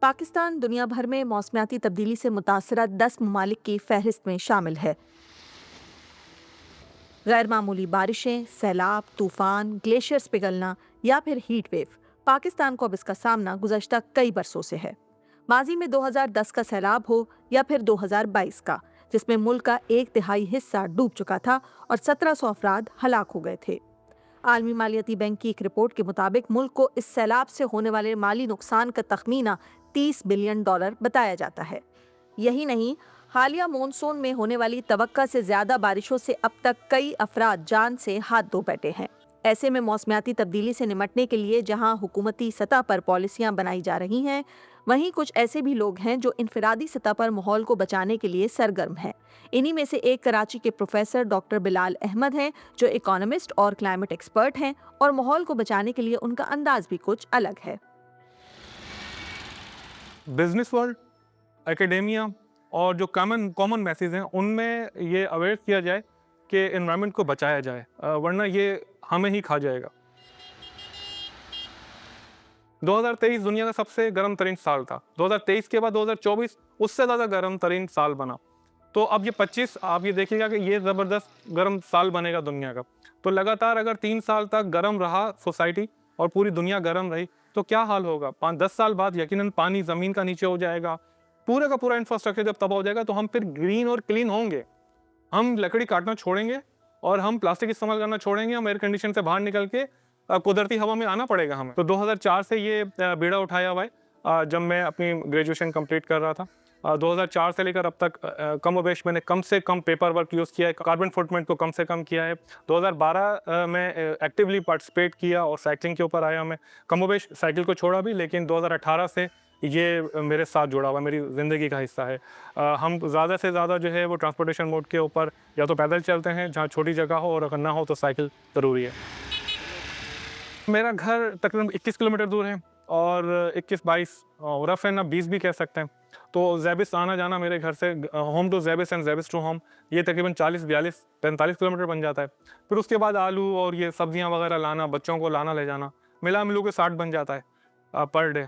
पाकिस्तान दुनिया भर में मौसमियाती तब्दीली से मुतासरा 10 ममालिक की फहरिस्त में शामिल है। गैर मामूली बारिशें, सैलाब, तूफान, ग्लेशियर्स पिघलना या फिर हीट वेव, पाकिस्तान को अब इसका सामना गुज़श्ता कई बरसों से है। माजी में 2010 का सैलाब हो या फिर 2022 का, जिसमें मुल्क का एक तिहाई हिस्सा डूब चुका था और 1700 अफराद हलाक हो गए थे। आलमी मालियाती बैंक की एक रिपोर्ट के मुताबिक मुल्क को इस सैलाब से होने वाले माली नुकसान का तखमीना $30 बिलियन बताया जाता है। यही नहीं, हालिया मॉनसून में होने वाली तवक्का से ज्यादा बारिशों से अब तक कई अफराद जान से हाथ धो बैठे हैं। ऐसे में मौसमियाती तब्दीली से निमटने के लिए जहां हुकूमती सतह पर पॉलिसियां बनाई जा रही हैं, वहीं कुछ ऐसे भी लोग हैं जो इनफरादी सतह पर माहौल को बचाने के लिए सरगर्म हैं। इन्हीं में से एक कराची के प्रोफेसर डॉक्टर बिलाल अहमद हैं, जो इकोनॉमिस्ट और क्लाइमेट एक्सपर्ट हैं, और माहौल को बचाने के लिए उनका अंदाज भी कुछ अलग है। बिजनेस वर्ल्ड, एकेडेमिया और जो कॉमन कॉमन मैसेज हैं उनमें ये अवेयर किया जाए कि एनवायरनमेंट को बचाया जाए, वरना ये हमें ही खा जाएगा। 2023 दुनिया का सबसे गर्म तरीन साल था। 2023 के बाद 2024 उससे ज़्यादा गर्म तरीन साल बना। तो अब ये 25 आप ये देखिएगा कि ये ज़बरदस्त गर्म साल बनेगा दुनिया का। तो लगातार अगर 3 साल तक गर्म रहा सोसाइटी और पूरी दुनिया गर्म रही तो क्या हाल होगा? 5-10 साल बाद यकीनन पानी ज़मीन का नीचे हो जाएगा, पूरे का पूरा इंफ्रास्ट्रक्चर जब तबाह हो जाएगा तो हम फिर ग्रीन और क्लीन होंगे। हम लकड़ी काटना छोड़ेंगे और हम प्लास्टिक इस्तेमाल करना छोड़ेंगे। हम एयर कंडीशन से बाहर निकल के कुदरती हवा में आना पड़ेगा हमें। तो 2004 से ये बीड़ा उठाया हुआ है। जब मैं अपनी ग्रेजुएशन कंप्लीट कर रहा था 2004 से लेकर अब तक कमोबेश मैंने कम से कम पेपर वर्क यूज़ किया है, कार्बन फुटप्रिंट को कम से कम किया है। 2012 में एक्टिवली पार्टिसिपेट किया और साइकिलिंग के ऊपर आया मैं। कमोबेश साइकिल को छोड़ा भी, लेकिन 2018 से ये मेरे साथ जुड़ा हुआ, मेरी ज़िंदगी का हिस्सा है। हम ज़्यादा से ज़्यादा जो है वो ट्रांसपोर्टेशन मोड के ऊपर या तो पैदल चलते हैं जहाँ छोटी जगह हो, और अगर ना हो तो साइकिल ज़रूरी है। मेरा घर तकरीबन 21 किलोमीटर दूर है और 21-22 रफ है ना 20 भी कह सकते हैं। तो ज़ेबिस आना जाना मेरे घर से होम टू ज़ेबिस एंड ज़ेबिस टू होम ये तकरीबन 40-42-45 किलोमीटर बन जाता है। फिर उसके बाद आलू और ये सब्जियां वगैरह लाना, बच्चों को लाना ले जाना, मिला मिलू के 60 बन जाता है पर डे।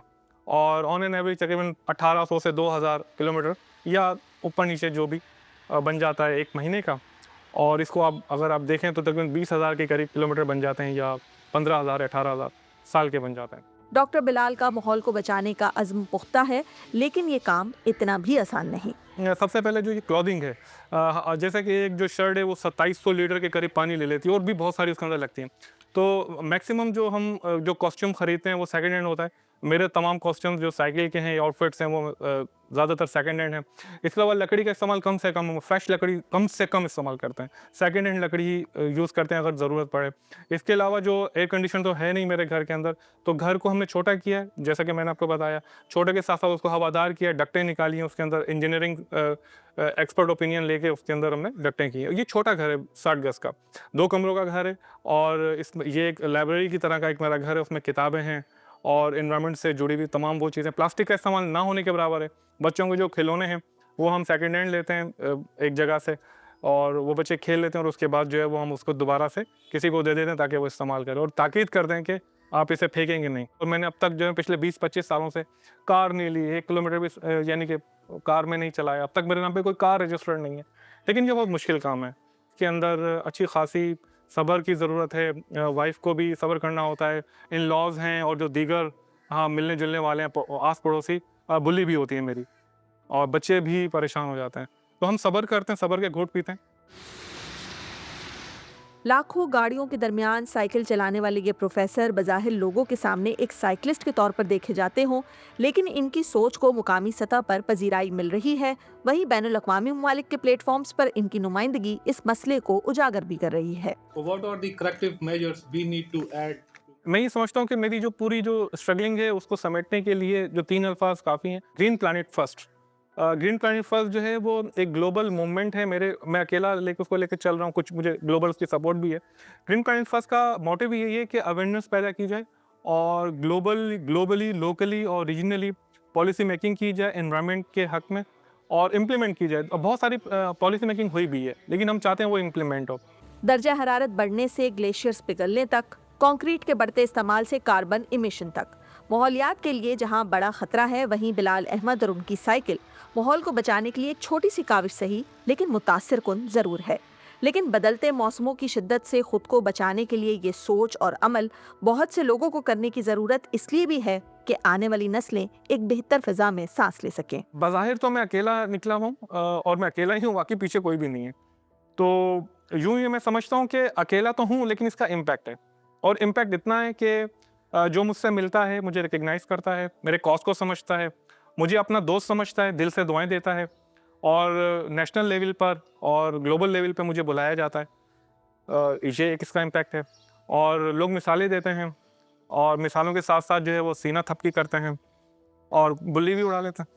और ऑन एन एवरेज तकरीबन 1800 से 2000 किलोमीटर या ऊपर नीचे जो भी बन जाता है एक महीने का। और इसको आप अगर आप देखें तो तकरीबन 20,000 के करीब किलोमीटर बन जाते हैं, या 15,000 18,000 साल के बन जाते हैं। डॉक्टर बिलाल का माहौल को बचाने का अज़्म पुख्ता है, लेकिन ये काम इतना भी आसान नहीं। सबसे पहले जो ये क्लॉथिंग है, जैसे कि एक जो शर्ट है वो 2700 लीटर के करीब पानी ले लेती है, और भी बहुत सारी उसके अंदर लगती हैं। तो मैक्सिमम जो हम जो कॉस्ट्यूम खरीदते हैं वो सेकंड हैंड होता है। मेरे तमाम कॉस्ट्यूम्स जो साइकिल के हैं, आउटफिट्स हैं, वो ज़्यादातर सेकंड हैंड हैं। इसके अलावा लकड़ी का इस्तेमाल कम से कम, फ्रेश लकड़ी कम से कम इस्तेमाल करते हैं। सेकंड हैंड लकड़ी ही यूज़ करते हैं अगर ज़रूरत पड़े। इसके अलावा जो एयर कंडीशन तो है नहीं मेरे घर के अंदर, तो घर को हमने छोटा किया है, जैसा कि मैंने आपको बताया। छोटे के साथ साथ उसको हवादार किया, डक्टें निकाली हैं उसके अंदर, इंजीनियरिंग एक्सपर्ट ओपिनियन लेके उसके अंदर हमने डक्टें की है। ये छोटा घर है 60 गज़ का, 2 कमरों का घर है, और इसमें ये एक लाइब्रेरी की तरह का एक मेरा घर है। उसमें किताबें हैं और एनवायरनमेंट से जुड़ी हुई तमाम वो चीज़ें। प्लास्टिक का इस्तेमाल ना होने के बराबर है। बच्चों के जो खिलौने हैं वो हम सेकंड हैंड लेते हैं एक जगह से, और वो बच्चे खेल लेते हैं, और उसके बाद जो है वो हम उसको दोबारा से किसी को दे देते हैं ताकि वो इस्तेमाल करें, और ताकीद करते हैं कि आप इसे फेंकेंगे नहीं। और मैंने अब तक जो है पिछले 20-25 सालों से कार नहीं ली, 1 किलोमीटर भी यानी कि कार में नहीं चलाया। अब तक मेरे नाम पे कोई कार रजिस्टर्ड नहीं है। लेकिन ये बहुत मुश्किल काम है। इसके अंदर अच्छी खासी सब्र की ज़रूरत है। वाइफ को भी सब्र करना होता है। इन लॉज हैं और जो दीगर मिलने जुलने वाले हैं आस पड़ोसी, बुली भी होती है मेरी, और बच्चे भी परेशान हो जाते हैं। तो हम सब्र करते हैं, सब्र के घूंट पीते हैं। लाखों गाड़ियों के दरमियान साइकिल चलाने वाले ये प्रोफेसर बज़ाहिर लोगों के सामने एक साइकिलिस्ट के तौर पर देखे जाते हों, लेकिन इनकी सोच को मुकामी सतह पर पजीराई मिल रही है। वहीं बैनुल अक़वामी ममालिक के प्लेटफॉर्म्स पर इनकी नुमाइंदगी इस मसले को उजागर भी कर रही है। What are the corrective measures we need to add? मैं ये समझता हूँ कि मेरी जो पूरी जो स्ट्रगलिंग है उसको समेटने के लिए जो 3 अल्फाज काफ़ी हैं। Green planet first. Green planet first जो है वो एक ग्लोबल मूवमेंट है। मैं अकेला लेकर उसको लेकर चल रहा हूँ, कुछ मुझे ग्लोबल उसकी सपोर्ट भी है। ग्रीन प्लैनेट फर्स्ट का मोटिव यही है कि अवेयरनेस पैदा की जाए, और ग्लोबली, लोकली और रीजनली पॉलिसी मेकिंग की जाए एनवायरनमेंट के हक में, और इम्प्लीमेंट की जाए। और बहुत सारी पॉलिसी मेकिंग हुई भी है, लेकिन हम चाहते हैं वो इम्प्लीमेंट हो। दर्जा हरारत बढ़ने से ग्लेशियर्स पिघलने तक, कंक्रीट के बढ़ते इस्तेमाल से कार्बन इमिशन तक, माहौलियात के लिए जहां बड़ा खतरा है, वहीं बिलाल अहमद और उनकी साइकिल माहौल को बचाने के लिए एक छोटी सी काविश सही लेकिन मुतासिर कुन जरूर है। लेकिन बदलते मौसमों की शिद्दत से खुद को बचाने के लिए ये सोच और अमल बहुत से लोगों को करने की जरूरत इसलिए भी है कि आने वाली नस्लें एक बेहतर फिजा में सांस ले सकें। बाज़ाहिर तो मैं अकेला निकला हूँ और मैं अकेला ही हूँ, बाकी पीछे कोई भी नहीं है। तो यूँ ही मैं समझता हूँ कि अकेला तो हूँ लेकिन इसका इम्पैक्ट है, और इम्पैक्ट इतना है कि जो मुझसे मिलता है मुझे रिकग्नाइज़ करता है, मेरे कॉज़ को समझता है, मुझे अपना दोस्त समझता है, दिल से दुआएं देता है, और नेशनल लेवल पर और ग्लोबल लेवल पे मुझे बुलाया जाता है। ये एक इसका इम्पैक्ट है। और लोग मिसालें देते हैं, और मिसालों के साथ साथ जो है वो सीना थपकी करते हैं और बुल्ली भी उड़ा लेते हैं।